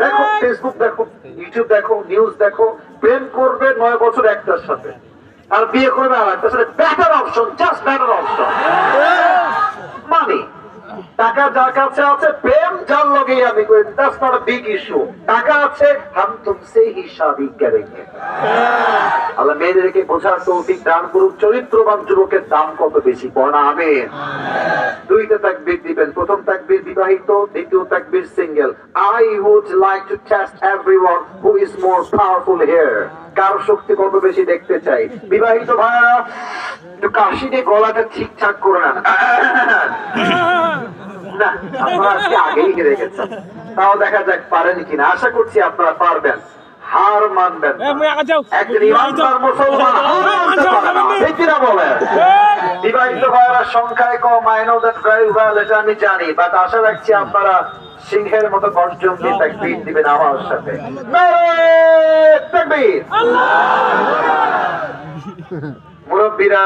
দেখো ফেসবুক দেখো, ইউটিউব দেখো, নিউজ দেখো, প্রেম করবে 9 বছর একটার সাথে, আর বিয়ে করবে আর একটার সাথে। Better option, just better option মানি। টাকা যার কাছে আছে, প্রেম যার লগে আমি করি, that's not a big issue. টাকা আছে, হাম তুমসে হি শাদি করেঙ্গে। আল্লাহ মেয়েদেরকে বোঝার তৌফিক দান করুক। চরিত্রবান যুবকের দাম কত বেশি, পড়া আমিন। দুইটা তাকবীর দিবেন, প্রথম তাকবীর বিবাহিত, দ্বিতীয় তাকবীর সিঙ্গেল। I would like to test everyone who is more powerful here. কার শক্তি কত বেশি দেখতে চাই। বিবাহিত ভাইরা একটু কাশি দিয়ে গলাটা ঠিকঠাক করে নেন। না, আপনারা আজকে আগেই হেরে গেছেন, তাও দেখা যাক পারেন কিনা। আশা করছি আপনারা পারবেন, হার মানবেন। একজন ইমানদার মুসলমান হার মানতে পারে না, ঠিক কিনা বলেন? বিবাহিত ভাইয়েরা সংখ্যায় কম, I know that very well, এটা আমি জানি, বাট আশা রাখছি আপনারা সিংহের মতো গর্জন দিয়ে তাকবীর দিবেন আমার সাথে। নারে তাকবীর। মুরব্বীরা